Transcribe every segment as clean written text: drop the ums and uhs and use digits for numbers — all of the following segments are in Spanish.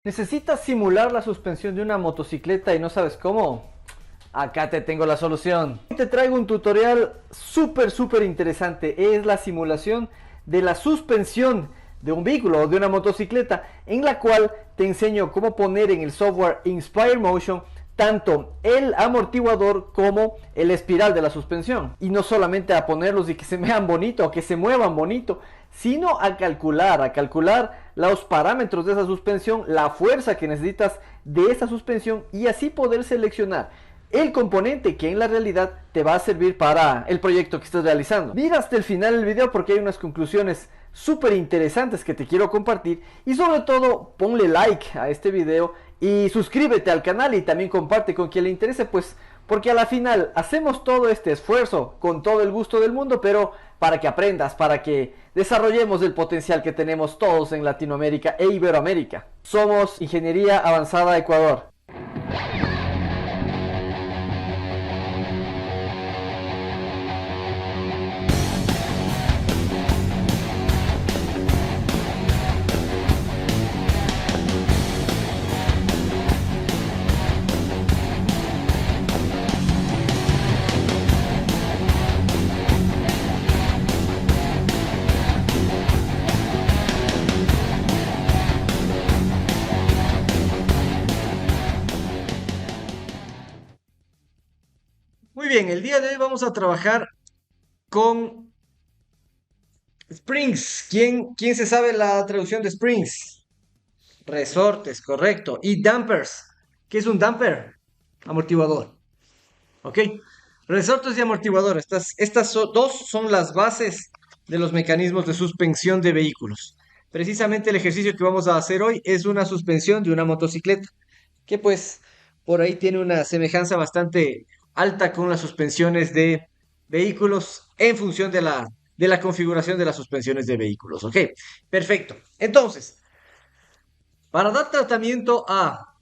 ¿Necesitas simular la suspensión de una motocicleta y no sabes cómo? Acá te tengo la solución. Te traigo un tutorial súper interesante. Es la simulación de la suspensión de un vehículo o de una motocicleta, en la cual te enseño cómo poner en el software Inspire Motion tanto el amortiguador como el espiral de la suspensión. Y no solamente a ponerlos y que se vean bonito o que se muevan bonito, sino a calcular los parámetros de esa suspensión, la fuerza que necesitas de esa suspensión y así poder seleccionar el componente que en la realidad te va a servir para el proyecto que estés realizando. Mira hasta el final del video porque hay unas conclusiones súper interesantes que te quiero compartir, y sobre todo ponle like a este video y suscríbete al canal y también comparte con quien le interese, pues porque a la final hacemos todo este esfuerzo con todo el gusto del mundo, pero para que aprendas, para que desarrollemos el potencial que tenemos todos en Latinoamérica e Iberoamérica. Somos Ingeniería Avanzada Ecuador. Muy bien, el día de hoy vamos a trabajar con springs. ¿Quién se sabe la traducción de springs? Resortes, correcto. Y dampers. ¿Qué es un damper? Amortiguador. ¿Ok? Resortes y amortiguadores. Dos son las bases de los mecanismos de suspensión de vehículos. Precisamente el ejercicio que vamos a hacer hoy es una suspensión de una motocicleta, que pues por ahí tiene una semejanza bastante alta con las suspensiones de vehículos en función de la configuración de las suspensiones de vehículos. Ok, perfecto. Entonces, para dar tratamiento a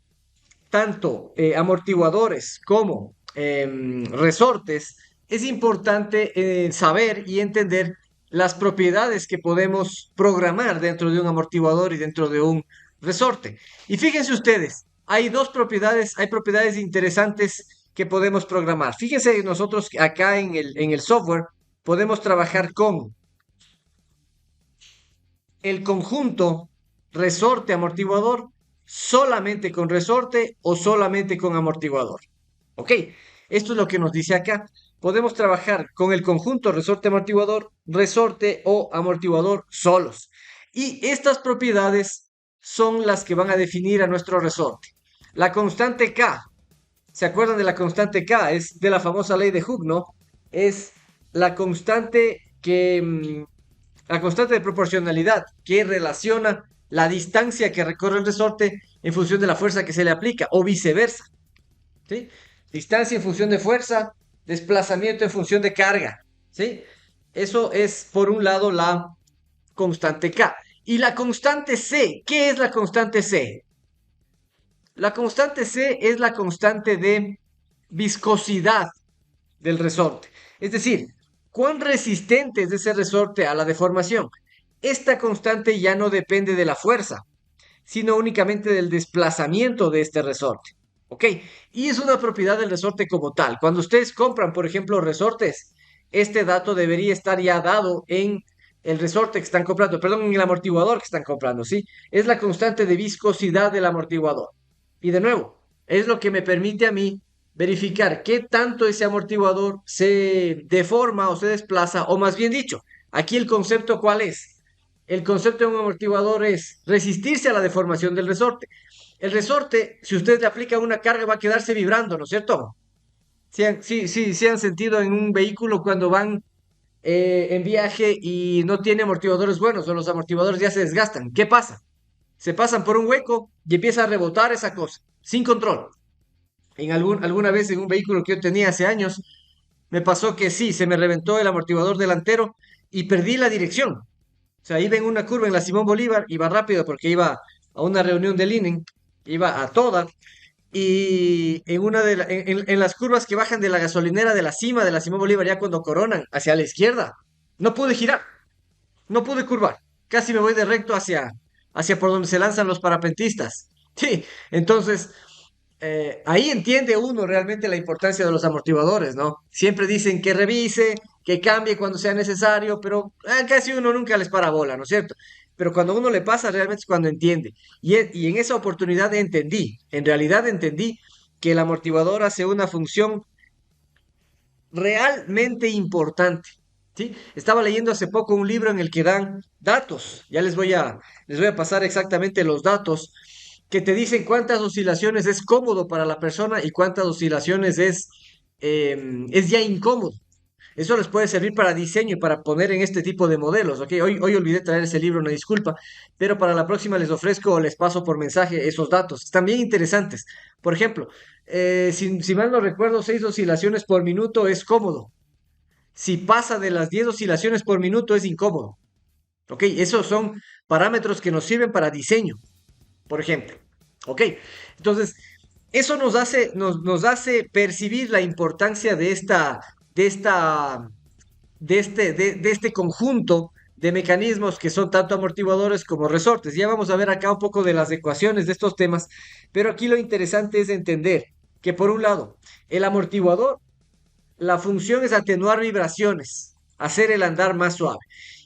tanto amortiguadores como resortes, es importante saber y entender las propiedades que podemos programar dentro de un amortiguador y dentro de un resorte. Y fíjense ustedes, hay propiedades interesantes que podemos programar. Fíjense, nosotros acá en el software podemos trabajar con el conjunto resorte amortiguador, solamente con resorte o solamente con amortiguador. ¿Ok? Esto es lo que nos dice acá. Podemos trabajar con el conjunto resorte amortiguador, resorte o amortiguador solos. Y estas propiedades son las que van a definir a nuestro resorte. La constante K, ¿se acuerdan de la constante K? Es de la famosa ley de Hooke, ¿no? Es la constante la constante de proporcionalidad que relaciona la distancia que recorre el resorte en función de la fuerza que se le aplica, o viceversa. ¿Sí? Distancia en función de fuerza, desplazamiento en función de carga. ¿Sí? Eso es, por un lado, la constante K. Y la constante C, ¿qué es la constante C? La constante C es la constante de viscosidad del resorte. Es decir, cuán resistente es ese resorte a la deformación. Esta constante ya no depende de la fuerza, sino únicamente del desplazamiento de este resorte. ¿Ok? Y es una propiedad del resorte como tal. Cuando ustedes compran, por ejemplo, resortes, este dato debería estar ya dado en el resorte que están comprando, perdón, en el amortiguador que están comprando, ¿sí? Es la constante de viscosidad del amortiguador. Y de nuevo, es lo que me permite a mí verificar qué tanto ese amortiguador se deforma o se desplaza, o más bien dicho, aquí el concepto ¿cuál es? El concepto de un amortiguador es resistirse a la deformación del resorte. El resorte, si usted le aplica una carga, va a quedarse vibrando, ¿no es cierto? Si han sentido en un vehículo cuando van en viaje y no tiene amortiguadores buenos o los amortiguadores ya se desgastan. ¿Qué pasa? Se pasan por un hueco y empieza a rebotar esa cosa, sin control. Alguna vez en un vehículo que yo tenía hace años, me pasó que sí, se me reventó el amortiguador delantero y perdí la dirección. O sea, iba en una curva en la Simón Bolívar, iba rápido porque iba a una reunión del INEN, iba a toda, y en las curvas que bajan de la gasolinera de la cima de la Simón Bolívar, ya cuando coronan hacia la izquierda, no pude girar, no pude curvar, casi me voy de recto hacia por donde se lanzan los parapentistas. Sí, entonces ahí entiende uno realmente la importancia de los amortiguadores, ¿no? Siempre dicen que revise, que cambie cuando sea necesario, pero casi uno nunca les para bola, ¿no es cierto? Pero cuando uno le pasa, realmente es cuando entiende. Y en esa oportunidad entendí, en realidad entendí que el amortiguador hace una función realmente importante. ¿Sí? Estaba leyendo hace poco un libro en el que dan datos. Ya les voy a pasar exactamente los datos que te dicen cuántas oscilaciones es cómodo para la persona y cuántas oscilaciones es ya incómodo. Eso les puede servir para diseño y para poner en este tipo de modelos, ¿ok? Hoy olvidé traer ese libro, una disculpa, pero para la próxima les ofrezco o les paso por mensaje esos datos. Están bien interesantes. Por ejemplo, si mal no recuerdo, 6 oscilaciones por minuto es cómodo. Si pasa de las 10 oscilaciones por minuto es incómodo, ¿ok? Esos son parámetros que nos sirven para diseño, por ejemplo, ¿ok? Entonces, eso nos hace percibir la importancia de esta de este conjunto de mecanismos que son tanto amortiguadores como resortes. Ya vamos a ver acá un poco de las ecuaciones de estos temas, pero aquí lo interesante es entender que por un lado, el amortiguador, la función es atenuar vibraciones, hacer el andar más suave.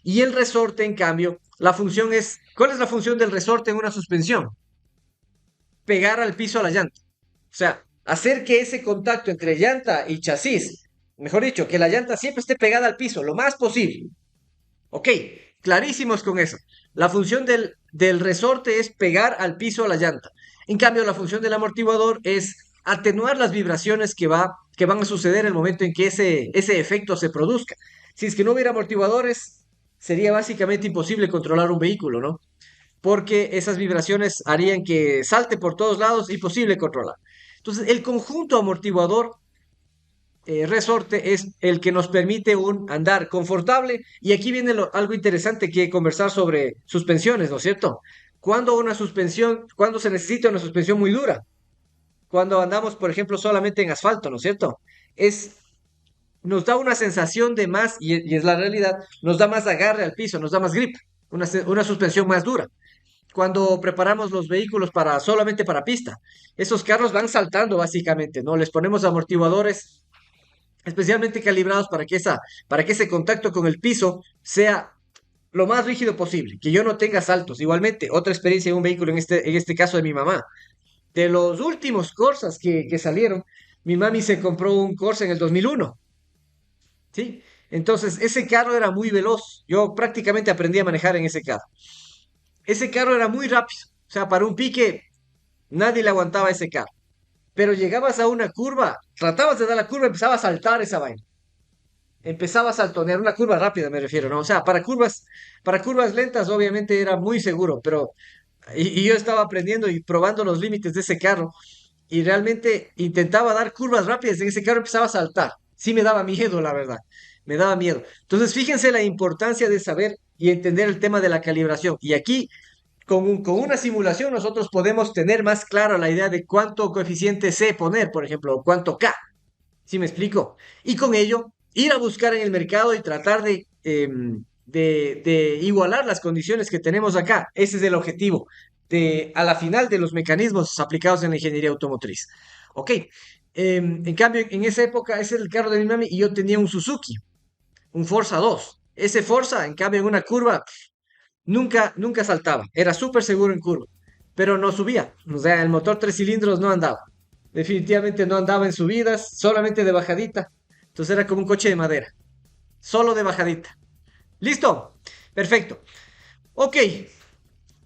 Y el resorte, en cambio, la función es, ¿cuál es la función del resorte en una suspensión? Pegar al piso a la llanta. O sea, hacer que ese contacto entre llanta y chasis, mejor dicho, que la llanta siempre esté pegada al piso lo más posible. Ok, clarísimos con eso. La función del resorte es pegar al piso a la llanta. En cambio, la función del amortiguador es atenuar las vibraciones que van a suceder en el momento en que ese efecto se produzca. Si es que no hubiera amortiguadores, sería básicamente imposible controlar un vehículo, ¿no? Porque esas vibraciones harían que salte por todos lados, imposible controlar. Entonces, el conjunto amortiguador resorte es el que nos permite un andar confortable. Y aquí viene algo interesante que conversar sobre suspensiones, ¿no es cierto? Cuando se necesita una suspensión muy dura, cuando andamos, por ejemplo, solamente en asfalto, ¿no es cierto? Es, nos da una sensación de más, y es la realidad, nos da más agarre al piso, nos da más grip, una suspensión más dura. Cuando preparamos los vehículos solamente para pista, esos carros van saltando básicamente, ¿no? Les ponemos amortiguadores especialmente calibrados para que ese contacto con el piso sea lo más rígido posible, que yo no tenga saltos. Igualmente, otra experiencia en un vehículo, en este caso de mi mamá. De los últimos Corsas que salieron, mi mami se compró un Corsa en el 2001, ¿sí? Entonces, ese carro era muy veloz. Yo prácticamente aprendí a manejar en ese carro. Ese carro era muy rápido. O sea, para un pique, nadie le aguantaba ese carro. Pero llegabas a una curva, tratabas de dar la curva, empezaba a saltar esa vaina. Empezaba a saltonear una curva rápida, me refiero, ¿no? O sea, para curvas lentas obviamente era muy seguro, pero y yo estaba aprendiendo y probando los límites de ese carro y realmente intentaba dar curvas rápidas en ese carro, empezaba a saltar. Sí me daba miedo, la verdad. Me daba miedo. Entonces, fíjense la importancia de saber y entender el tema de la calibración. Y aquí, con una simulación, nosotros podemos tener más claro la idea de cuánto coeficiente C poner, por ejemplo, o cuánto K. ¿Sí me explico? Y con ello, ir a buscar en el mercado y tratar de igualar las condiciones que tenemos acá. Ese es el objetivo a la final de los mecanismos aplicados en la ingeniería automotriz. Ok. En cambio, en esa época, ese era el carro de mi mami y yo tenía un Suzuki, un Forza 2. Ese Forza, en cambio, en una curva, nunca saltaba. Era súper seguro en curva, pero no subía. O sea, el motor 3 cilindros no andaba. Definitivamente no andaba en subidas, solamente de bajadita. Entonces era como un coche de madera, solo de bajadita. ¿Listo? Perfecto. Ok,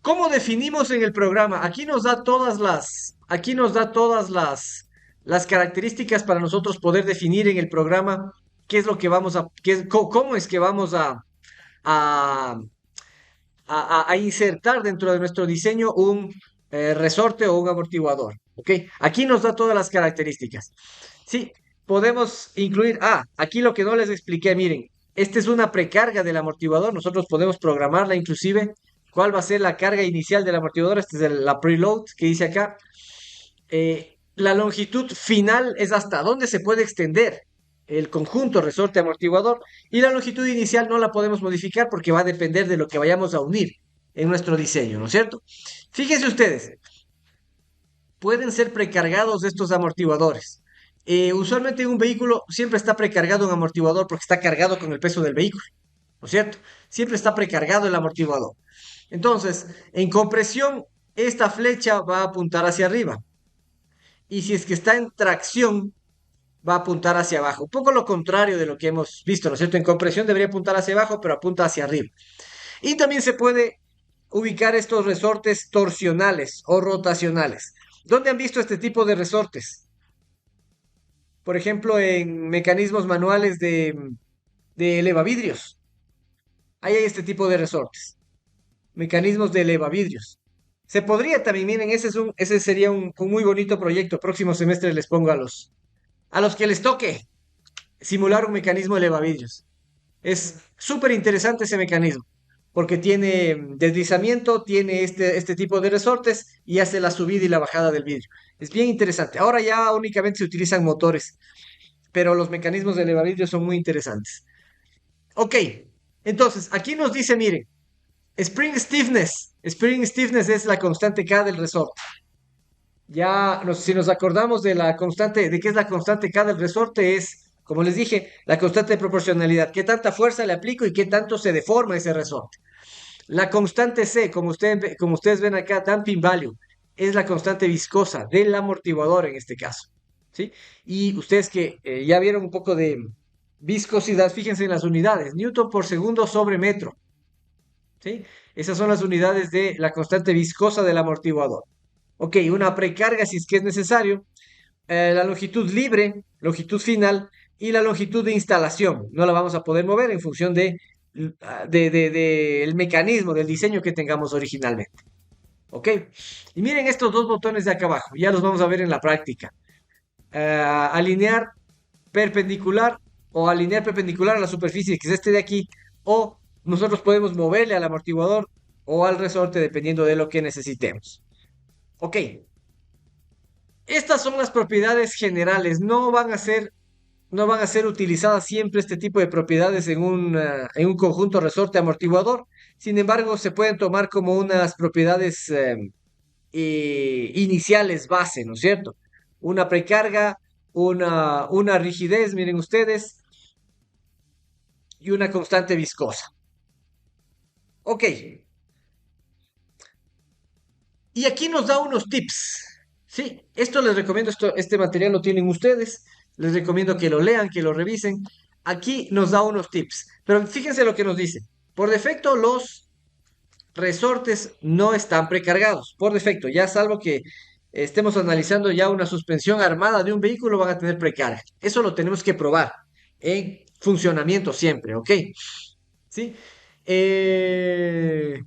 ¿cómo definimos en el programa? Aquí nos da todas las características para nosotros poder definir en el programa qué es lo que vamos a, cómo es que vamos a, a insertar dentro de nuestro diseño un resorte o un amortiguador. ¿Ok? Aquí nos da todas las características. Sí, podemos incluir, aquí lo que no les expliqué, miren, esta es una precarga del amortiguador, nosotros podemos programarla inclusive, cuál va a ser la carga inicial del amortiguador, esta es la preload que dice acá. La longitud final es hasta dónde se puede extender el conjunto resorte amortiguador y la longitud inicial no la podemos modificar porque va a depender de lo que vayamos a unir en nuestro diseño, ¿no es cierto? Fíjense ustedes, pueden ser precargados estos amortiguadores. Usualmente en un vehículo siempre está precargado un amortiguador porque está cargado con el peso del vehículo, ¿no es cierto? Siempre está precargado el amortiguador. Entonces, en compresión, esta flecha va a apuntar hacia arriba. Y si es que está en tracción, va a apuntar hacia abajo. Un poco lo contrario de lo que hemos visto, ¿no es cierto? En compresión debería apuntar hacia abajo, pero apunta hacia arriba. Y también se puede ubicar estos resortes torsionales o rotacionales. ¿Dónde han visto este tipo de resortes? Por ejemplo, en mecanismos manuales de elevavidrios. Ahí hay este tipo de resortes. Mecanismos de elevavidrios. Se podría también, miren, ese sería un muy bonito proyecto. Próximo semestre les pongo a los que les toque simular un mecanismo de elevavidrios. Es súper interesante ese mecanismo, porque tiene deslizamiento, tiene este tipo de resortes y hace la subida y la bajada del vidrio. Es bien interesante. Ahora ya únicamente se utilizan motores, pero los mecanismos de elevavidrio son muy interesantes. Ok, entonces aquí nos dice, miren, Spring stiffness. Spring stiffness es la constante K del resorte. Si nos acordamos de la constante, de qué es la constante K del resorte, es, como les dije, la constante de proporcionalidad. ¿Qué tanta fuerza le aplico y qué tanto se deforma ese resorte? La constante C, como ustedes ven acá, damping value, es la constante viscosa del amortiguador en este caso. ¿Sí? Y ustedes que ya vieron un poco de viscosidad, fíjense en las unidades, Newton por segundo sobre metro. ¿Sí? Esas son las unidades de la constante viscosa del amortiguador. Ok, una precarga si es que es necesario, la longitud libre, longitud final y la longitud de instalación. No la vamos a poder mover en función el mecanismo, del diseño que tengamos originalmente. ¿Ok? Y miren estos dos botones de acá abajo, ya los vamos a ver en la práctica. Alinear perpendicular o alinear perpendicular a la superficie que es este de aquí, o nosotros podemos moverle al amortiguador o al resorte dependiendo de lo que necesitemos. Ok, estas son las propiedades generales, no van a ser utilizadas siempre este tipo de propiedades en un conjunto resorte amortiguador. Sin embargo, se pueden tomar como unas propiedades iniciales base, ¿no es cierto? Una precarga, una rigidez, miren ustedes, y una constante viscosa. Ok, y aquí nos da unos tips. Sí, esto les recomiendo, este material lo tienen ustedes. Les recomiendo que lo lean, que lo revisen. Aquí nos da unos tips. Pero fíjense lo que nos dice. Por defecto, los resortes no están precargados. Por defecto, ya salvo que estemos analizando ya una suspensión armada de un vehículo, van a tener precarga. Eso lo tenemos que probar en funcionamiento siempre, ¿ok? ¿Sí? Eh,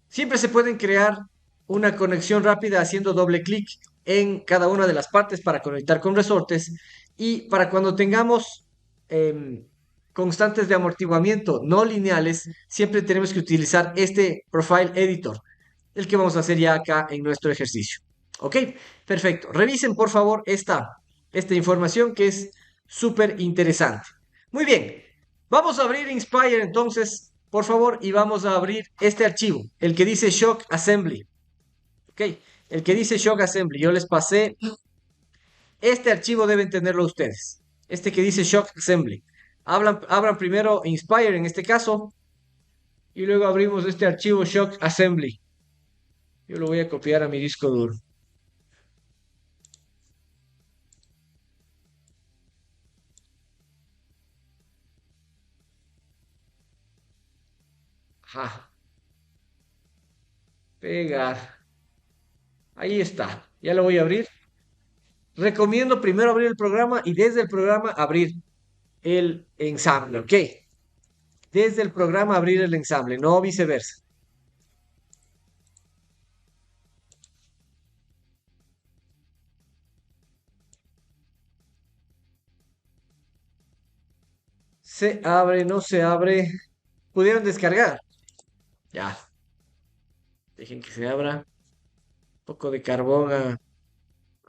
Siempre se pueden crear una conexión rápida haciendo doble clic en cada una de las partes para conectar con resortes y para cuando tengamos em, constantes de amortiguamiento no lineales, siempre tenemos que utilizar este Profile Editor, el que vamos a hacer ya acá en nuestro ejercicio. ¿Ok? Perfecto. Revisen por favor esta información que es súper interesante. Muy bien. Vamos a abrir Inspire entonces, por favor, y vamos a abrir este archivo, el que dice Shock Assembly. ¿Ok? El que dice Shock Assembly. Yo les pasé. Este archivo deben tenerlo ustedes. Este que dice Shock Assembly. Abran primero Inspire en este caso. Y luego abrimos este archivo Shock Assembly. Yo lo voy a copiar a mi disco duro. Ajá. Pegar. Ahí está. Ya lo voy a abrir. Recomiendo primero abrir el programa y desde el programa abrir el ensamble. ¿Ok? Desde el programa abrir el ensamble, no viceversa. Se abre, no se abre. ¿Pudieron descargar? Ya. Dejen que se abra. Un poco de carbón.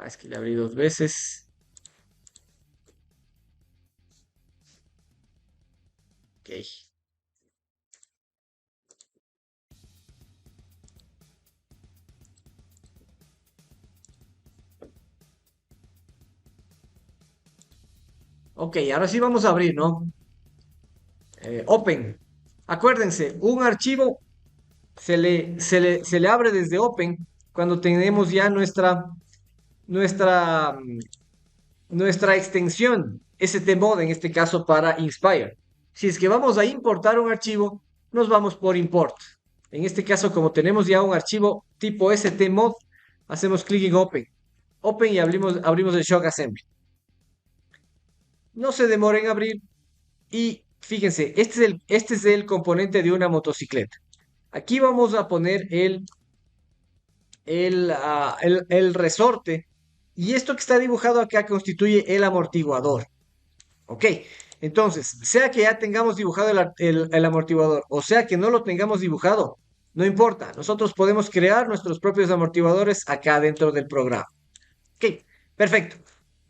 Es que le abrí dos veces. Ok. Ok, ahora sí vamos a abrir, ¿no? Open. Acuérdense, un archivo se le abre desde Open cuando tenemos ya nuestra, mm, nuestra extensión stmod, en este caso para Inspire. Si es que vamos a importar un archivo, nos vamos por import. En este caso, como tenemos ya un archivo tipo stmod, hacemos clic en Open. Open y abrimos el Shock Assembly. No se demora en abrir y fíjense, este es el componente de una motocicleta. Aquí vamos a poner el resorte y esto que está dibujado acá constituye el amortiguador. Ok, entonces, sea que ya tengamos dibujado el amortiguador o sea que no lo tengamos dibujado, no importa, nosotros podemos crear nuestros propios amortiguadores acá dentro del programa. Ok, perfecto.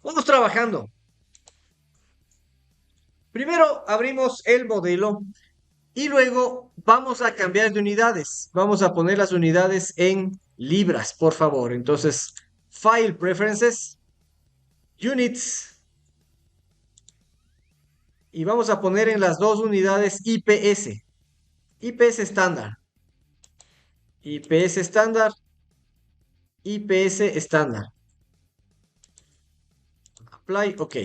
Vamos trabajando. Primero abrimos el modelo y luego vamos a cambiar de unidades. Vamos a poner las unidades en libras, por favor. Entonces, File Preferences, Units, y vamos a poner en las dos unidades IPS. IPS estándar. IPS estándar. IPS estándar. Apply, ok.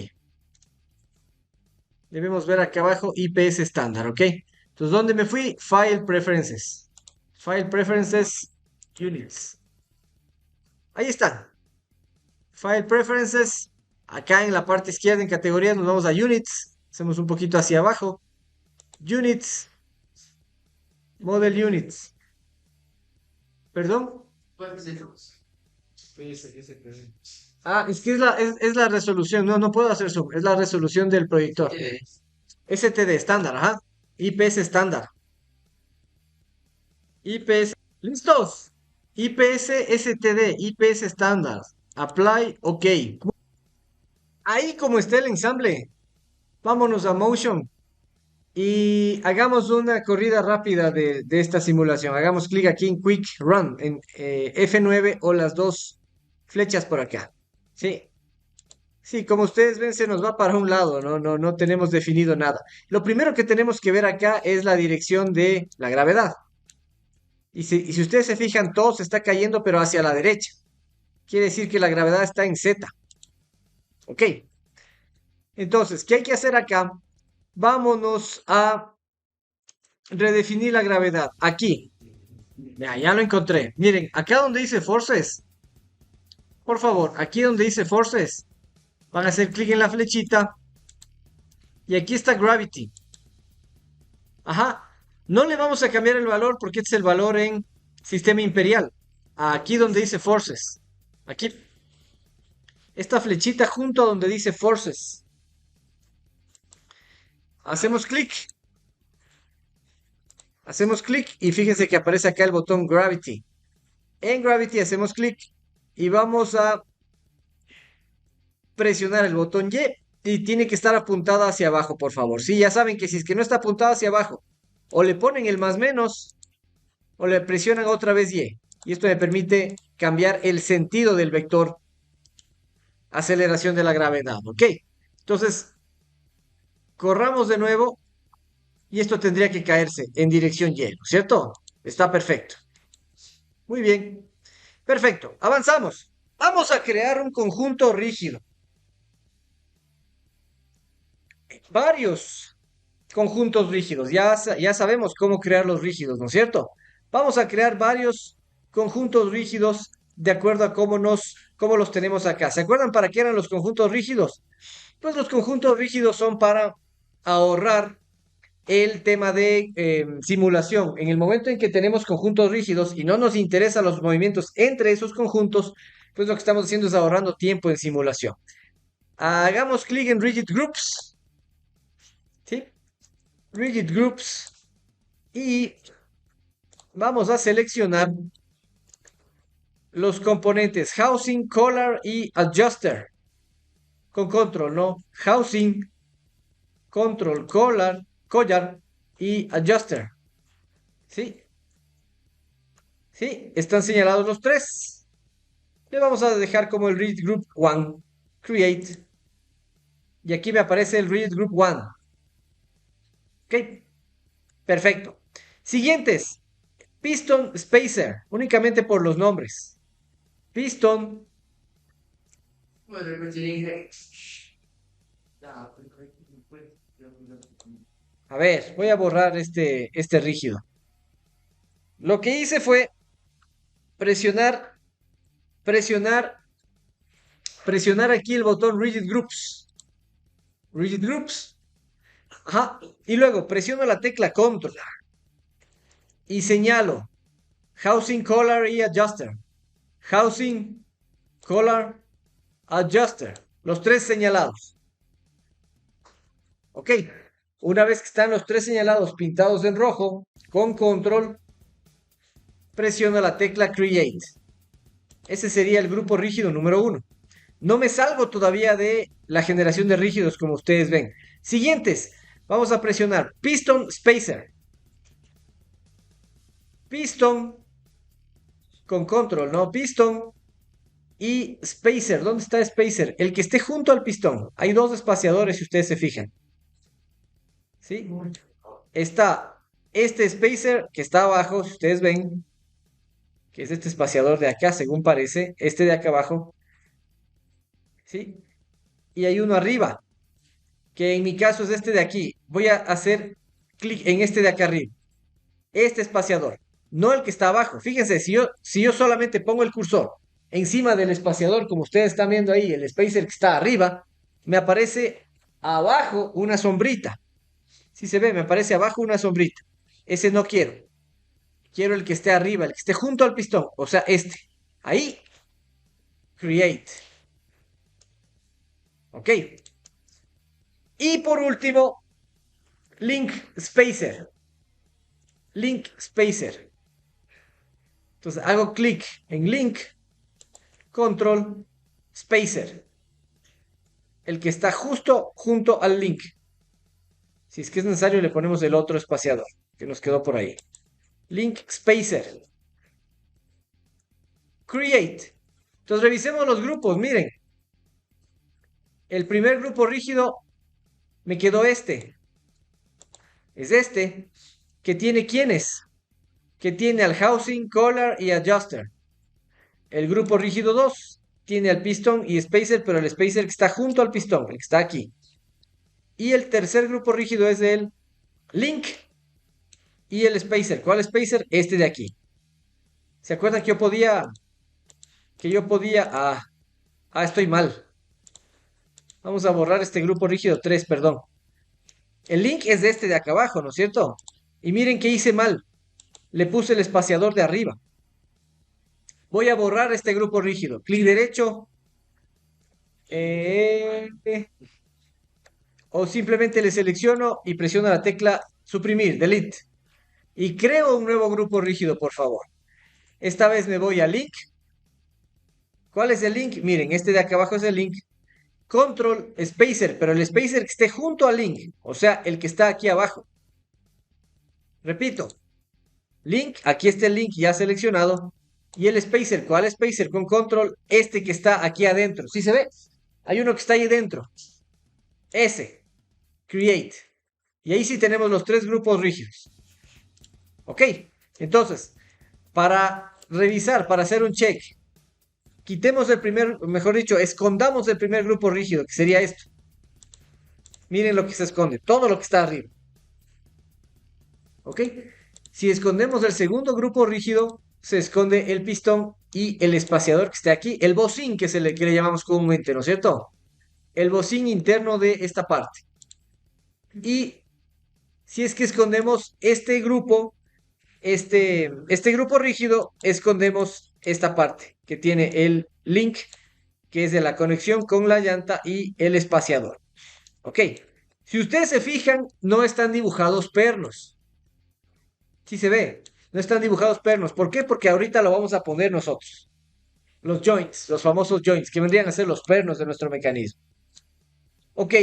Debemos ver acá abajo IPS estándar, ok. Entonces, ¿dónde me fui? File Preferences. File Preferences, Units. Ahí están. File Preferences. Acá en la parte izquierda en categorías nos vamos a Units. Hacemos un poquito hacia abajo. Units. Model Units. ¿Perdón? Ah, es que es la resolución. No, no puedo hacer zoom. Es la resolución del proyector. STD estándar, ajá. IPS estándar. IPS. ¿Listos? IPS STD. IPS estándar. Apply, ok. Ahí como está el ensamble. Vámonos a Motion. Y hagamos una corrida rápida de esta simulación. Hagamos clic aquí en Quick Run, en F9 o las dos flechas por acá. Sí, sí, como ustedes ven, se nos va para un lado, no tenemos definido nada. Lo primero que tenemos que ver acá es la dirección de la gravedad. Y si ustedes se fijan, todo se está cayendo, pero hacia la derecha. Quiere decir que la gravedad está en Z. Ok. Entonces, ¿qué hay que hacer acá? Vámonos a redefinir la gravedad. Aquí. Ya lo encontré. Miren, acá donde dice Forces, por favor, aquí donde dice Forces, van a hacer clic en la flechita y aquí está Gravity. Ajá. No le vamos a cambiar el valor porque este es el valor en sistema imperial. Aquí donde dice Forces. Aquí. Esta flechita junto a donde dice Forces. Hacemos clic. Hacemos clic y fíjense que aparece acá el botón Gravity. En Gravity hacemos clic y vamos a presionar el botón y tiene que estar apuntada hacia abajo, por favor. Sí, ya saben que si es que no está apuntada hacia abajo, o le ponen el más menos, o le presionan otra vez Y. Y esto me permite cambiar el sentido del vector aceleración de la gravedad, ¿ok? Entonces, corramos de nuevo y esto tendría que caerse en dirección Y, ¿no es cierto? Está perfecto. Muy bien. Perfecto. Avanzamos. Vamos a crear un conjunto rígido. Varios conjuntos rígidos. Ya sabemos cómo crear los rígidos, ¿no es cierto? Vamos a crear varios conjuntos rígidos de acuerdo a cómo los tenemos acá. ¿Se acuerdan para qué eran los conjuntos rígidos? Pues los conjuntos rígidos son para ahorrar el tema de simulación. En el momento en que tenemos conjuntos rígidos y no nos interesan los movimientos entre esos conjuntos, pues lo que estamos haciendo es ahorrando tiempo en simulación. Hagamos clic en Rigid Groups. ¿Sí? Rigid Groups. Y vamos a seleccionar los componentes Housing, Collar y Adjuster. Con control, ¿no? Housing, Control, Collar y Adjuster. ¿Sí? ¿Sí? Están señalados los tres. Le vamos a dejar como el Read Group 1. Create. y aquí me aparece el Rigid Group 1. Ok, perfecto. Siguientes, Piston Spacer, únicamente por los nombres. Piston. A ver, voy a borrar este rígido. Lo que hice fue presionar, presionar, presionar aquí el botón Rigid Groups. Rigid Groups. Ajá. Y luego presiono la tecla Control y señalo Housing Color y Adjuster. Housing Color Adjuster. Los tres señalados. Ok. Una vez que están los tres señalados pintados en rojo, con Control, presiono la tecla Create. Ese sería el grupo rígido número 1. No me salgo todavía de la generación de rígidos, como ustedes ven. Siguientes, vamos a presionar Piston Spacer. Piston con control, ¿no? Piston y Spacer. ¿Dónde está Spacer? El que esté junto al pistón. Hay dos espaciadores, si ustedes se fijan. ¿Sí? Está este Spacer que está abajo, si ustedes ven, que es este espaciador de acá, según parece. Este de acá abajo. ¿Sí? Y hay uno arriba, que en mi caso es este de aquí. Voy a hacer clic en este de acá arriba. Este espaciador, no el que está abajo. Fíjense, si yo solamente pongo el cursor encima del espaciador, como ustedes están viendo ahí, el spacer que está arriba, me aparece abajo una sombrita. Si se ve, me aparece abajo una sombrita. Ese no quiero. Quiero el que esté arriba, el que esté junto al pistón, o sea, este. Ahí, create. ¿Ok? Y por último, link spacer. Link spacer. Entonces hago clic en link, control, spacer. El que está justo junto al link. Si es que es necesario, le ponemos el otro espaciador que nos quedó por ahí. Link spacer. Create. Entonces revisemos los grupos. Miren, el primer grupo rígido me quedó este. Es este. Que tiene quiénes. Que tiene al housing, collar y adjuster. El grupo rígido 2 tiene al piston y spacer, pero el spacer que está junto al pistón, el que está aquí. Y el tercer grupo rígido es el link y el spacer. ¿Cuál spacer? Este de aquí. ¿Se acuerdan que estoy mal. Vamos a borrar este grupo rígido 3, perdón. El link es de este de acá abajo, ¿no es cierto? Y miren que hice mal. Le puse el espaciador de arriba. Voy a borrar este grupo rígido. Clic derecho. Eh, o simplemente le selecciono y presiono la tecla suprimir, delete. Y creo un nuevo grupo rígido, por favor. Esta vez me voy a link. ¿Cuál es el link? Miren, este de acá abajo es el link. Control spacer, pero el spacer que esté junto al link, o sea, el que está aquí abajo. Repito, link, aquí está el link ya seleccionado. Y el spacer, ¿cuál spacer? Con control, este que está aquí adentro. ¿Sí se ve? Hay uno que está ahí dentro. Ese, create. Y ahí sí tenemos los tres grupos rígidos. ¿Ok? Entonces, para revisar, para hacer un check, quitemos el primer, mejor dicho, escondamos el primer grupo rígido, que sería esto. Miren lo que se esconde, todo lo que está arriba. ¿Ok? Si escondemos el segundo grupo rígido, se esconde el pistón y el espaciador que está aquí, el bocín que le llamamos comúnmente, ¿no es cierto? El bocín interno de esta parte. Y si es que escondemos este grupo rígido, escondemos esta parte que tiene el link, que es de la conexión con la llanta y el espaciador. ¿Ok? Si ustedes se fijan, no están dibujados pernos. Sí se ve. No están dibujados pernos. ¿Por qué? Porque ahorita lo vamos a poner nosotros. Los joints, los famosos joints, que vendrían a ser los pernos de nuestro mecanismo. Ok.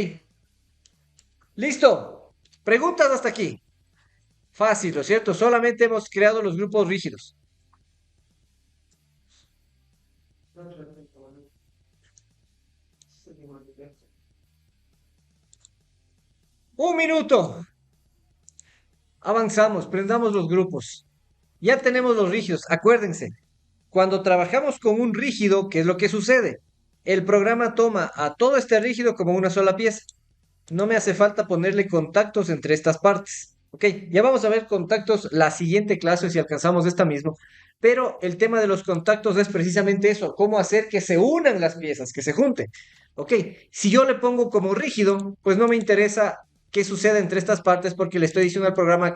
Listo. Preguntas hasta aquí. Fácil, ¿no es cierto? Solamente hemos creado los grupos rígidos. Un minuto. Avanzamos, prendamos los grupos. Ya tenemos los rígidos. Acuérdense, cuando trabajamos con un rígido, ¿qué es lo que sucede? El programa toma a todo este rígido como una sola pieza. No me hace falta ponerle contactos entre estas partes. Ok, ya vamos a ver contactos la siguiente clase si alcanzamos esta misma. Pero el tema de los contactos es precisamente eso, cómo hacer que se unan las piezas, que se junten. Ok, si yo le pongo como rígido, pues no me interesa qué sucede entre estas partes porque le estoy diciendo al programa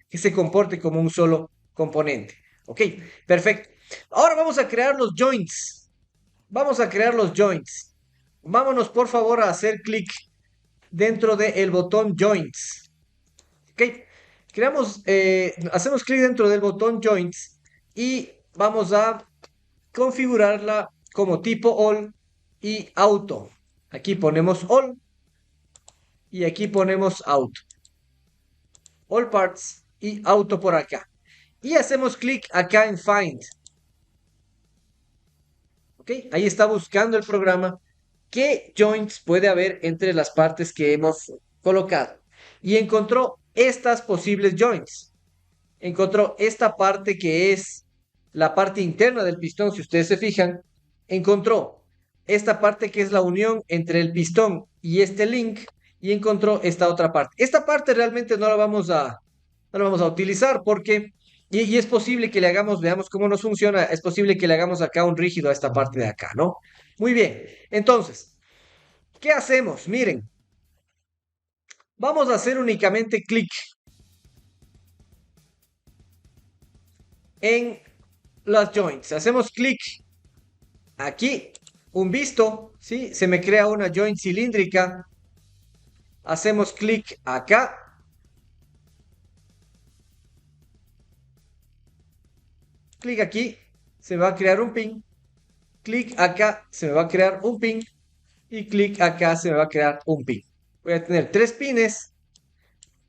que se comporte como un solo componente. Ok, perfecto. Ahora vamos a crear los joints. Vamos a crear los joints. Vámonos por favor a hacer clic dentro del botón Joints. ¿Ok? Hacemos clic dentro del botón Joints y vamos a configurarla como tipo All y Auto. Aquí ponemos All y aquí ponemos Auto. All Parts y Auto por acá. Y hacemos clic acá en Find. ¿Ok? Ahí está buscando el programa qué joints puede haber entre las partes que hemos colocado. Y encontró estas posibles joints. Encontró esta parte que es la parte interna del pistón, si ustedes se fijan. Encontró esta parte que es la unión entre el pistón y este link. Y encontró esta otra parte. Esta parte realmente no la vamos a utilizar porque... Y es posible que le hagamos, veamos cómo nos funciona, es posible que le hagamos acá un rígido a esta parte de acá, ¿no? Muy bien, entonces, ¿qué hacemos? Miren, vamos a hacer únicamente clic en las joints. Hacemos clic aquí, un visto, ¿sí? Se me crea una joint cilíndrica. Hacemos clic acá. Clic aquí, se me va a crear un pin. Clic acá, se me va a crear un pin. Y clic acá, se me va a crear un pin. Voy a tener 3 pines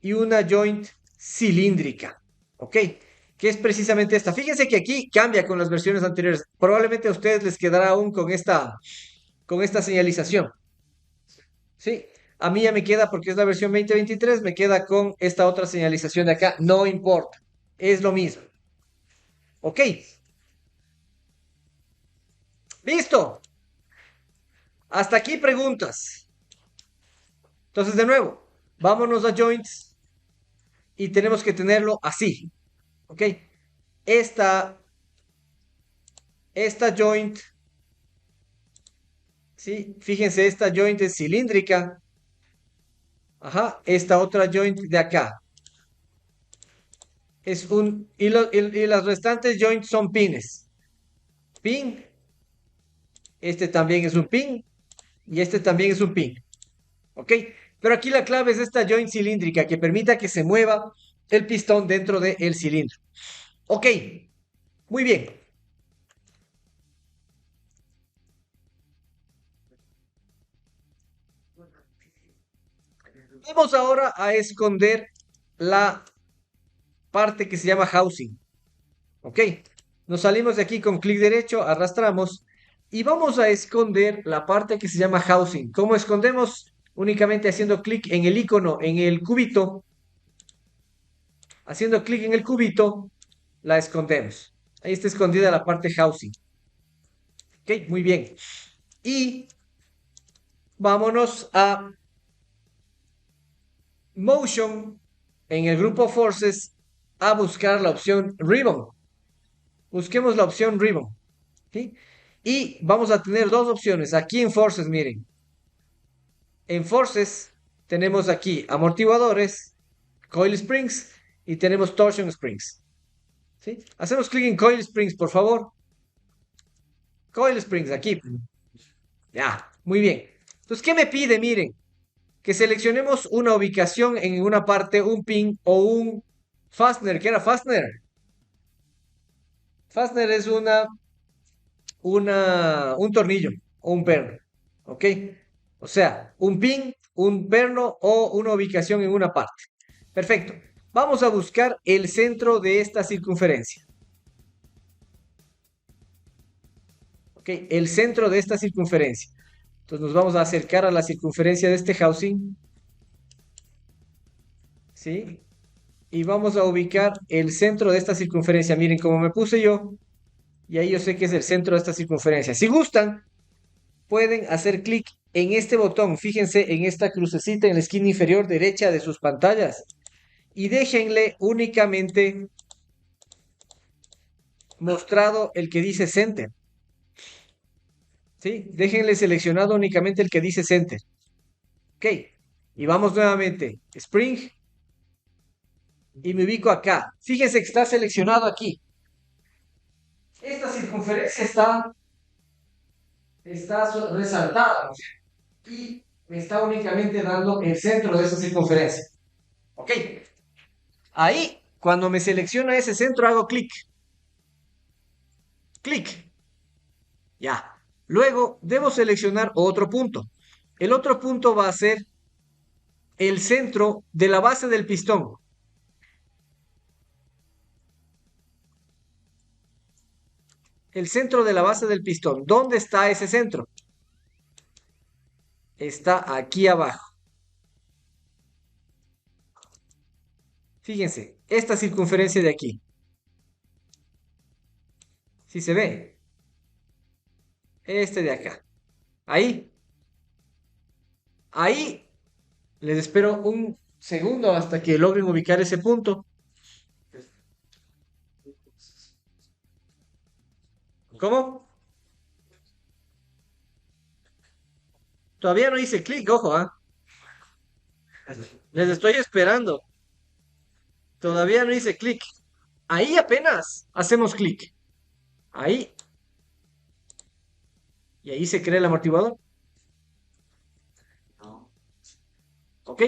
y una joint cilíndrica. ¿Ok? Que es precisamente esta. Fíjense que aquí cambia con las versiones anteriores. Probablemente a ustedes les quedará aún con esta señalización. ¿Sí? A mí ya me queda, porque es la versión 2023, me queda con esta otra señalización de acá. No importa. Es lo mismo. ¿Ok? Listo. Hasta aquí preguntas. Entonces, de nuevo, vámonos a joints y tenemos que tenerlo así. ¿Ok? Esta, esta joint, ¿sí? Fíjense, esta joint es cilíndrica. Ajá, esta otra joint de acá. Y las restantes joints son pines. Pin, este también es un pin y este también es un pin. ¿Ok? Pero aquí la clave es esta joint cilíndrica que permita que se mueva el pistón dentro del cilindro. Ok, muy bien. Vamos ahora a esconder la parte que se llama housing. ¿Ok? Nos salimos de aquí con clic derecho, arrastramos y vamos a esconder la parte que se llama housing. ¿Cómo escondemos? Únicamente haciendo clic en el icono, en el cubito. Haciendo clic en el cubito, la escondemos. Ahí está escondida la parte housing. Ok, muy bien. Y vámonos a Motion en el grupo Forces a buscar la opción Ribbon. Busquemos la opción Ribbon. ¿Sí? Y vamos a tener dos opciones. Aquí en Forces, miren. En Forces tenemos aquí amortiguadores, Coil Springs y tenemos Torsion Springs. ¿Sí? Hacemos clic en Coil Springs, por favor. Coil Springs, aquí. Ya, muy bien. Entonces, ¿qué me pide? Miren, que seleccionemos una ubicación en una parte, un pin o un fastener. ¿Qué era fastener? Fastener es un tornillo o un perno. ¿Ok? O sea, un pin, un perno o una ubicación en una parte. Perfecto. Vamos a buscar el centro de esta circunferencia. ¿Ok? El centro de esta circunferencia. Entonces nos vamos a acercar a la circunferencia de este housing. ¿sí? Y vamos a ubicar el centro de esta circunferencia. Miren cómo me puse yo, y ahí yo sé que es el centro de esta circunferencia. Si gustan, pueden hacer clic en este botón. Fíjense en esta crucecita en la esquina inferior derecha de sus pantallas y déjenle únicamente mostrado el que dice Center. ¿Sí? Déjenle seleccionado únicamente el que dice Center. Ok. Y vamos nuevamente. Spring. Y me ubico acá. Fíjense que está seleccionado aquí. Esta circunferencia está resaltada, ¿no? Y me está únicamente dando el centro de esa circunferencia. Ok. Ahí, cuando me selecciona ese centro, hago clic. Clic. Ya. Luego, debo seleccionar otro punto. El otro punto va a ser el centro de la base del pistón. El centro de la base del pistón. ¿Dónde está ese centro? Está aquí abajo. Fíjense, esta circunferencia de aquí. ¿Sí se ve? Este de acá. Ahí. Ahí. Les espero un segundo hasta que logren ubicar ese punto. ¿Cómo? Todavía no hice clic, ojo, ¿ah? Les estoy esperando. Todavía no hice clic. Ahí apenas hacemos clic. Ahí. Y ahí se crea el amortiguador. ¿Ok?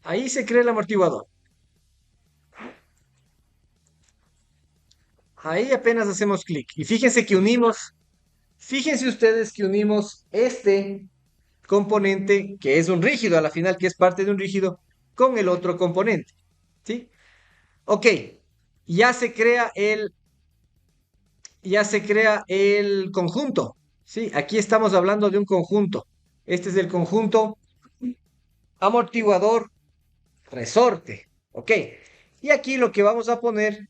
Ahí se crea el amortiguador. Ahí apenas hacemos clic. Y fíjense ustedes que unimos este componente, que es un rígido a la final, que es parte de un rígido, con el otro componente. ¿Sí? Ok. Ya se crea el, ya se crea el conjunto. ¿Sí? Aquí estamos hablando de un conjunto. Este es el conjunto amortiguador resorte. ¿Ok? Y aquí lo que vamos a poner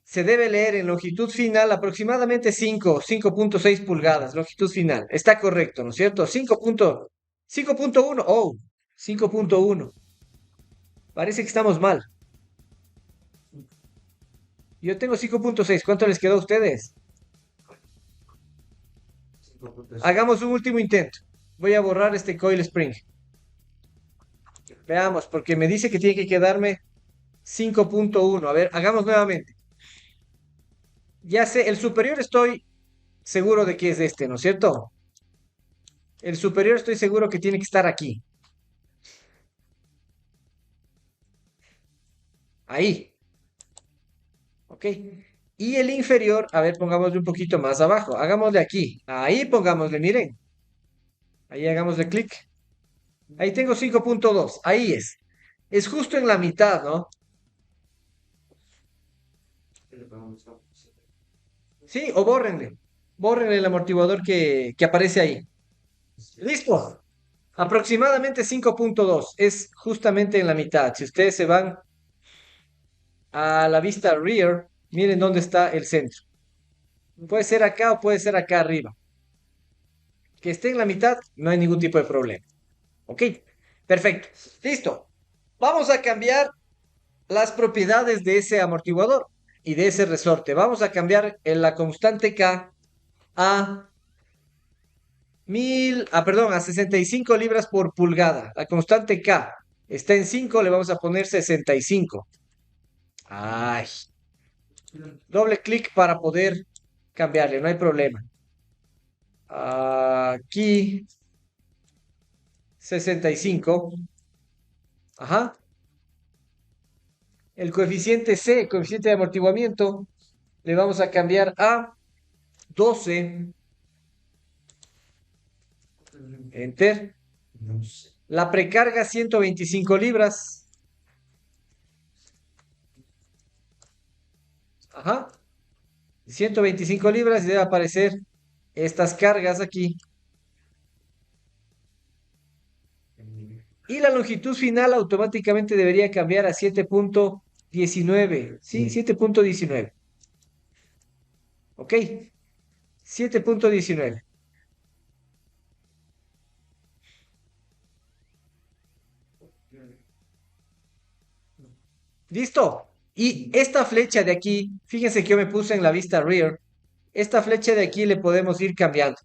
se debe leer en longitud final aproximadamente 5.6 pulgadas, longitud final. Está correcto, ¿no es cierto? 5.1, oh, 5.1. Parece que estamos mal. Yo tengo 5.6. ¿Cuánto les quedó a ustedes? Hagamos un último intento. Voy a borrar este coil spring. Veamos, porque me dice que tiene que quedarme 5.1. A ver, hagamos nuevamente. Ya sé, el superior estoy seguro de que es este, ¿no es cierto? El superior estoy seguro que tiene que estar aquí. Ahí. ¿Ok? Y el inferior, a ver, pongámosle un poquito más abajo. Hagámosle aquí. Ahí pongámosle, miren. Ahí hagámosle clic. Ahí tengo 5.2. Ahí es. Es justo en la mitad, ¿no? Sí, o bórrenle. Bórrenle el amortiguador que aparece ahí. Listo. Aproximadamente 5.2. Es justamente en la mitad. Si ustedes se van a la vista rear, miren dónde está el centro. Puede ser acá o puede ser acá arriba. Que esté en la mitad, no hay ningún tipo de problema. ¿Ok? Perfecto. Listo. Vamos a cambiar las propiedades de ese amortiguador y de ese resorte. Vamos a cambiar en la constante K a perdón, a 65 libras por pulgada. La constante K está en 5, le vamos a poner 65. Ay. Doble clic para poder cambiarle, no hay problema. Aquí 65. Ajá. El coeficiente C, coeficiente de amortiguamiento, le vamos a cambiar a 12. Enter. La precarga 125 libras. Ajá. 125 libras y debe aparecer estas cargas aquí. Y la longitud final automáticamente debería cambiar a 7.19. ¿Sí? 7.19. ¿Ok? 7.19. ¿Listo? Y esta flecha de aquí, fíjense que yo me puse en la vista rear. Esta flecha de aquí le podemos ir cambiando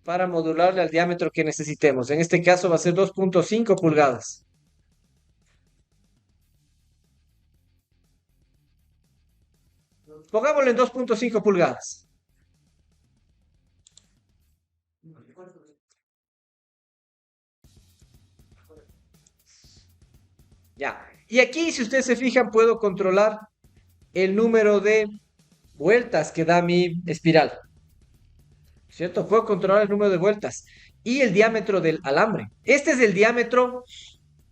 para modularle al diámetro que necesitemos. En este caso va a ser 2.5 pulgadas. Pongámoslo en 2.5 pulgadas. Ya. Y aquí, si ustedes se fijan, puedo controlar el número de vueltas que da mi espiral. ¿Cierto? Puedo controlar el número de vueltas y el diámetro del alambre. Este es el diámetro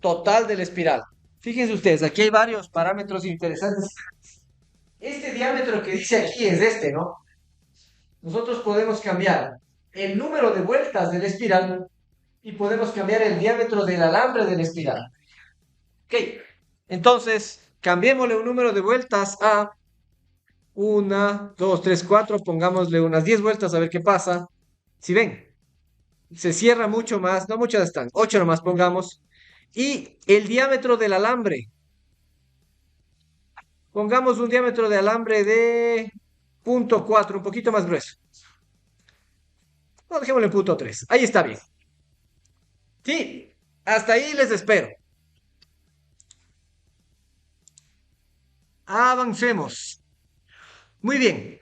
total de la espiral. Fíjense ustedes, aquí hay varios parámetros interesantes. Este diámetro que dice aquí es este, ¿no? Nosotros podemos cambiar el número de vueltas de la espiral y podemos cambiar el diámetro del alambre de la espiral. Ok, entonces cambiémosle un número de vueltas a 1, 2, 3, 4, pongámosle unas 10 vueltas a ver qué pasa. Si ven, se cierra mucho más, no muchas están, 8 nomás pongamos. Y el diámetro del alambre, pongamos un diámetro de alambre de 0.4, un poquito más grueso. No, dejémosle en 0.3, ahí está bien. Sí, hasta ahí les espero. Avancemos. Muy bien.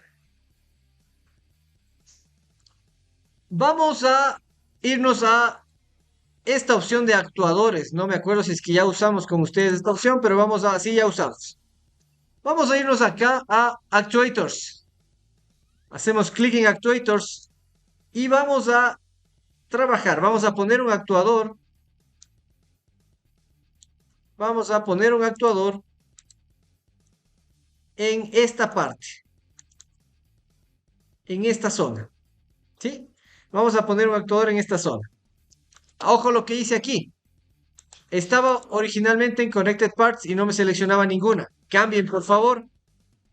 Vamos a irnos a esta opción de actuadores. No me acuerdo si es que ya usamos con ustedes esta opción, pero vamos a, sí, ya usamos. Vamos a irnos acá a Actuators. Hacemos clic en Actuators y vamos a trabajar. Vamos a poner un actuador. Vamos a poner un actuador en esta parte, en esta zona. ¿Sí? Vamos a poner un actuador en esta zona. Ojo lo que hice aquí. Estaba originalmente en Connected Parts y no me seleccionaba ninguna. Cambien, por favor,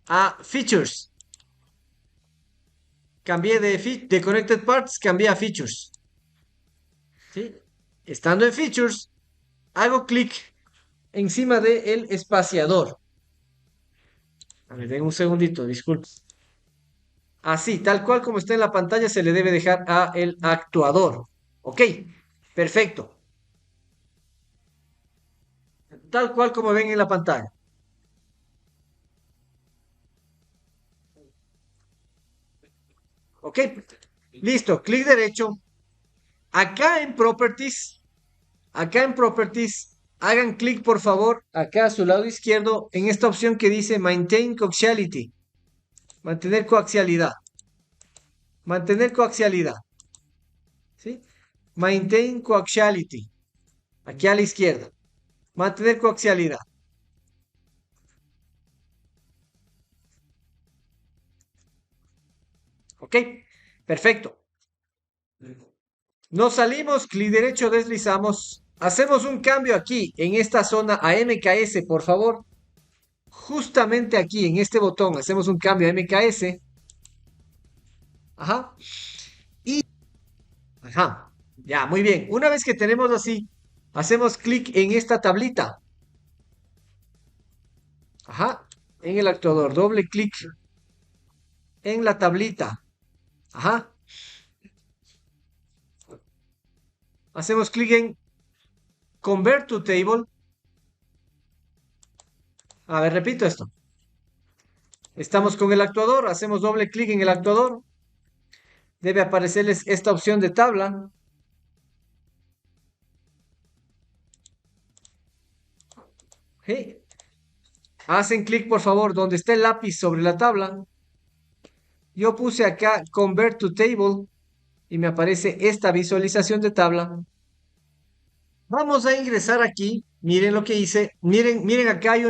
a Features. Cambié de Connected Parts, cambié a Features. ¿Sí? Estando en Features, hago clic encima del espaciador. A ver, den un segundito, disculpe. Así, tal cual como está en la pantalla, se le debe dejar a el actuador. Ok, perfecto. Tal cual como ven en la pantalla. Ok, listo, clic derecho. Acá en Properties, hagan clic por favor, acá a su lado izquierdo, en esta opción que dice Maintain Coaxiality. Mantener coaxialidad. Mantener coaxialidad. ¿Sí? Maintain coaxiality. Aquí a la izquierda. Mantener coaxialidad. ¿Ok? Perfecto. Nos salimos, clic derecho, deslizamos. Hacemos un cambio aquí, en esta zona, a MKS, por favor. Justamente aquí, en este botón, hacemos un cambio a MKS. Ajá. Y... Ajá. Ya, muy bien. Una vez que tenemos así, hacemos clic en esta tablita. Ajá. En el actuador. Doble clic en la tablita. Ajá. Hacemos clic en Convert to Table. A ver, repito esto. Estamos con el actuador. Hacemos doble clic en el actuador. Debe aparecerles esta opción de tabla. ¿Sí? Hacen clic, por favor, donde está el lápiz sobre la tabla. Yo puse acá Convert to Table y me aparece esta visualización de tabla. Vamos a ingresar aquí. Miren lo que hice. Miren, acá hay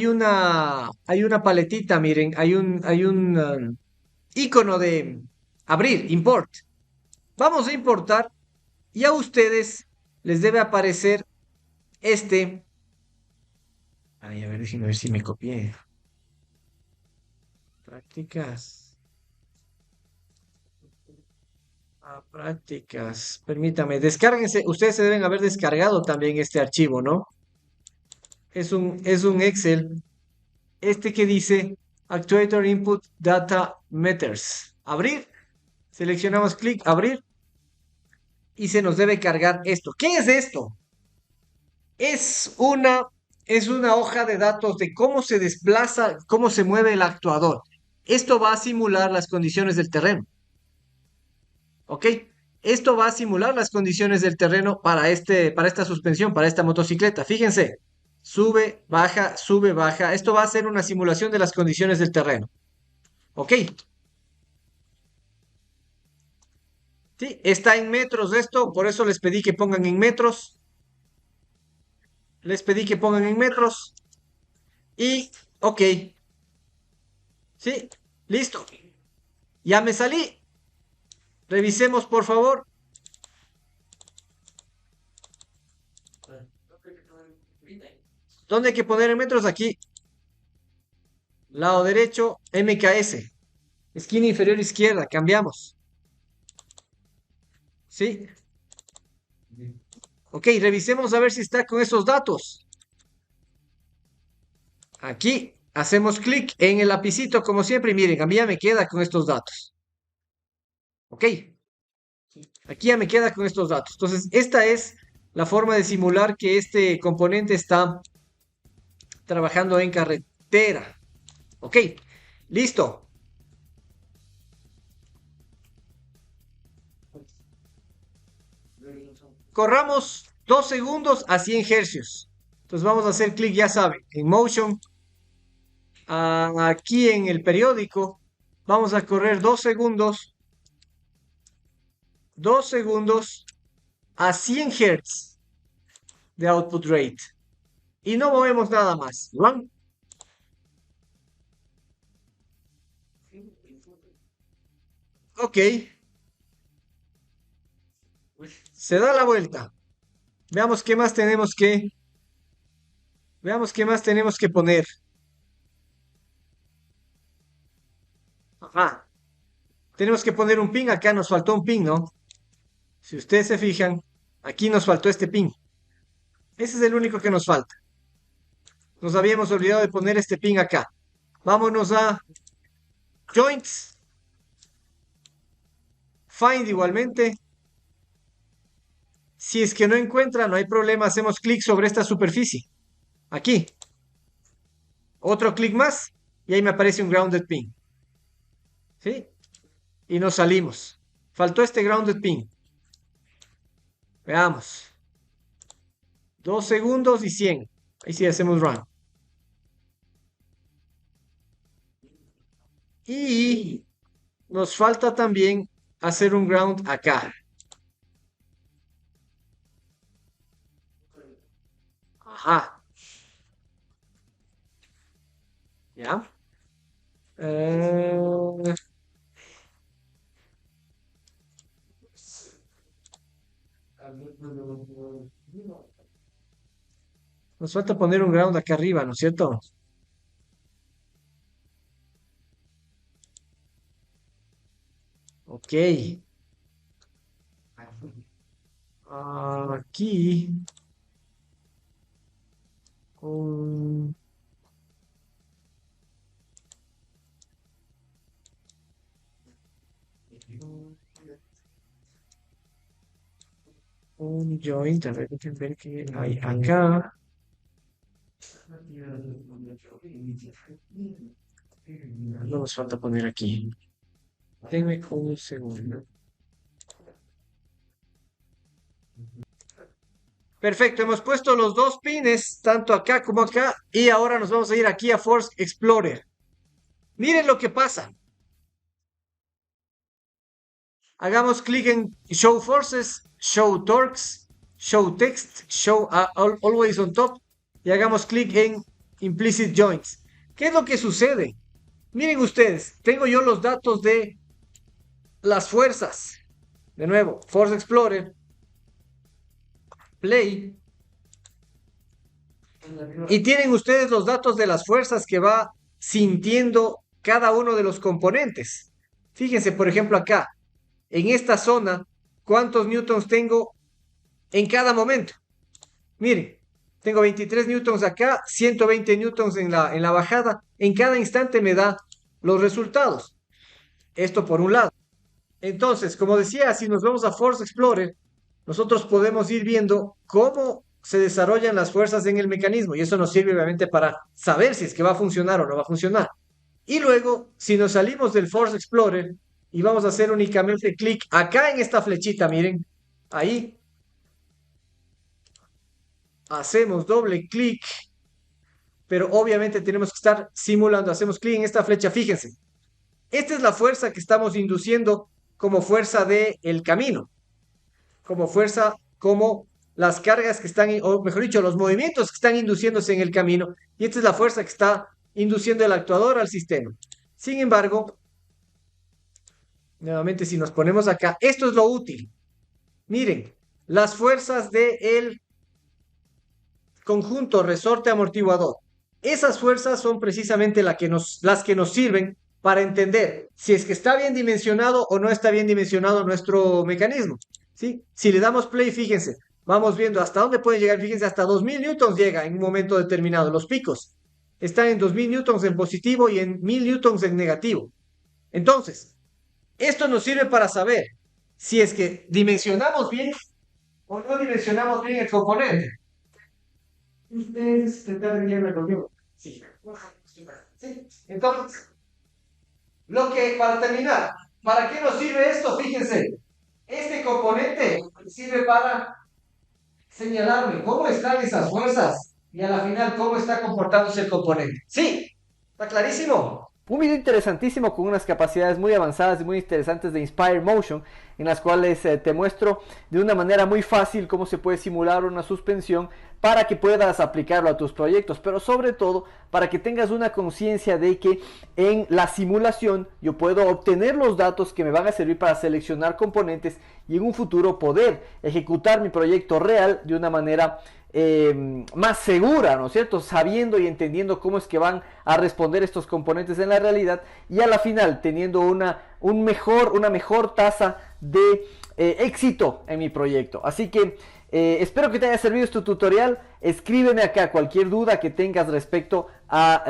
una paletita, miren, hay un icono de abrir, import. Vamos a importar Y a ustedes les debe aparecer este. Ay, a ver, déjenme ver si me copié. Prácticas. Prácticas. Permítame, descárguense. Ustedes se deben haber descargado también este archivo, ¿no? Es un Excel. Este que dice Actuator Input Data Meters. Abrir. Seleccionamos clic, abrir. Y se nos debe cargar esto. ¿Qué es esto? Es una, es una hoja de datos de cómo se desplaza, cómo se mueve el actuador. Esto va a simular las condiciones del terreno. ¿Ok? Esto va a simular las condiciones del terreno para esta suspensión, para esta motocicleta. Fíjense, sube, baja, sube, baja. Esto va a ser una simulación de las condiciones del terreno. ¿Ok? Sí, está en metros esto, por eso les pedí que pongan en metros. Les pedí que pongan en metros. Y, ok, sí, listo. Ya me salí. Revisemos, por favor. ¿Dónde hay que poner en metros? Aquí. Lado derecho, MKS. Esquina inferior izquierda. Cambiamos. ¿Sí? Ok, revisemos a ver si está con esos datos. Aquí hacemos clic en el lapicito como siempre y miren, a mí ya me queda con estos datos. Ok, aquí ya me queda con estos datos. Entonces, esta es la forma de simular que este componente está trabajando en carretera. Ok, listo. Corramos 2 segundos a 100 hercios. Entonces vamos a hacer clic, ya saben, en Motion, aquí en el periódico. Vamos a correr 2 segundos a 100 Hz de output rate. Y no movemos nada más. Run. Ok. Se da la vuelta. Veamos qué más tenemos que. Veamos qué más tenemos que poner. Ajá. Tenemos que poner un pin. Acá nos faltó un pin, ¿no? Si ustedes se fijan, aquí nos faltó este pin. Ese es el único que nos falta. Nos habíamos olvidado de poner este pin acá. Vámonos a Joints. Find igualmente. Si es que no encuentra, no hay problema. Hacemos clic sobre esta superficie. Aquí. Otro clic más. Y ahí me aparece un grounded pin. ¿Sí? Y nos salimos. Faltó este grounded pin. Veamos. 2 segundos y 100. Ahí sí hacemos run. Y nos falta también hacer un ground acá. Ajá. ¿Ya? Eh, Nos falta poner un ground acá arriba, ¿no es cierto? Ok. Aquí. Un, un joint. A ver, déjenme ver qué hay acá. No nos falta poner aquí. Denme un segundo. Perfecto, hemos puesto los dos pines, tanto acá como acá, y ahora nos vamos a ir aquí a Force Explorer. Miren lo que pasa. Hagamos clic en Show Forces, Show Torques, Show Text, Show Always on Top, y hagamos clic en Implicit Joints. ¿Qué es lo que sucede? Miren ustedes, tengo yo los datos de las fuerzas. De nuevo, Force Explorer. play y tienen ustedes los datos de las fuerzas que va sintiendo cada uno de los componentes. Fíjense, por ejemplo, acá, en esta zona, cuántos newtons tengo en cada momento. Miren, tengo 23 newtons acá, 120 newtons en la bajada. En cada instante me da los resultados. Esto por un lado. Entonces, como decía, si nos vamos a Force Explorer, nosotros podemos ir viendo cómo se desarrollan las fuerzas en el mecanismo y eso nos sirve obviamente para saber si es que va a funcionar o no va a funcionar. Y luego, si nos salimos del Force Explorer y vamos a hacer únicamente clic acá en esta flechita, miren, ahí hacemos doble clic, pero obviamente tenemos que estar simulando, hacemos clic en esta flecha, fíjense, esta es la fuerza que estamos induciendo como fuerza del camino, como fuerza, como las cargas que están, o mejor dicho, los movimientos que están induciéndose en el camino, y esta es la fuerza que está induciendo el actuador al sistema. Sin embargo, nuevamente si nos ponemos acá, esto es lo útil. Miren, las fuerzas del conjunto resorte amortiguador. Esas fuerzas son precisamente las que nos sirven para entender si es que está bien dimensionado o no está bien dimensionado nuestro mecanismo. ¿Sí? Si le damos play, fíjense, vamos viendo hasta dónde puede llegar, fíjense, hasta 2000 newtons llega en un momento determinado. Los picos están en 2000 newtons en positivo y en 1000 newtons en negativo. Entonces, esto nos sirve para saber si es que dimensionamos bien o no dimensionamos bien el componente. Ustedes intentaron guiarme conmigo. Sí. Sí. Entonces, para terminar, ¿para qué nos sirve esto? Fíjense, este componente sirve para señalarme cómo están esas fuerzas y a la final cómo está comportándose el componente. ¿Sí? ¿Está clarísimo? Un video interesantísimo con unas capacidades muy avanzadas y muy interesantes de Inspire Motion, en las cuales te muestro de una manera muy fácil cómo se puede simular una suspensión para que puedas aplicarlo a tus proyectos, pero sobre todo para que tengas una conciencia de que en la simulación yo puedo obtener los datos que me van a servir para seleccionar componentes y en un futuro poder ejecutar mi proyecto real de una manera más segura, ¿no es cierto? Sabiendo y entendiendo cómo es que van a responder estos componentes en la realidad y a la final teniendo una mejor tasa de éxito en mi proyecto. Así que espero que te haya servido este tutorial. Escríbeme acá cualquier duda que tengas respecto a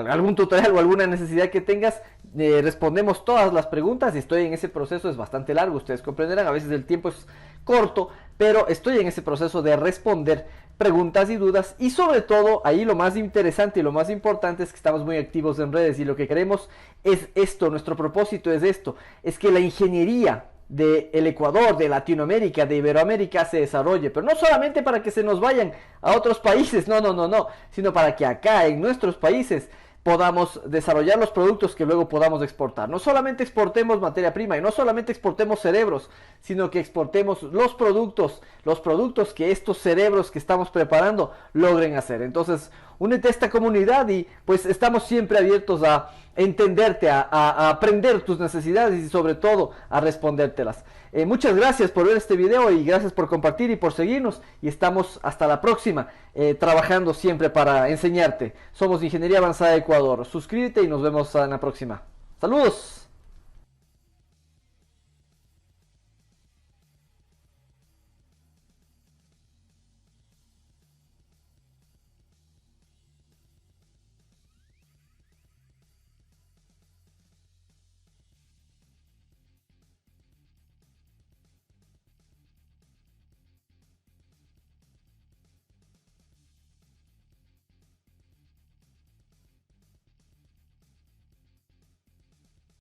algún tutorial o alguna necesidad que tengas. Respondemos todas las preguntas y estoy en ese proceso, es bastante largo, ustedes comprenderán, a veces el tiempo es corto, pero estoy en ese proceso de responder preguntas y dudas y sobre todo ahí lo más interesante y lo más importante es que estamos muy activos en redes y lo que queremos es esto, nuestro propósito es esto, es que la ingeniería del Ecuador, de Latinoamérica, de Iberoamérica se desarrolle, pero no solamente para que se nos vayan a otros países, no, sino para que acá en nuestros países podamos desarrollar los productos que luego podamos exportar. No solamente exportemos materia prima y no solamente exportemos cerebros, sino que exportemos los productos que estos cerebros que estamos preparando logren hacer. Entonces, únete a esta comunidad y pues estamos siempre abiertos a entenderte, a aprender tus necesidades y sobre todo a respondértelas. Muchas gracias por ver este video y gracias por compartir y por seguirnos y estamos hasta la próxima trabajando siempre para enseñarte. Somos Ingeniería Avanzada Ecuador. Suscríbete y nos vemos en la próxima. Saludos.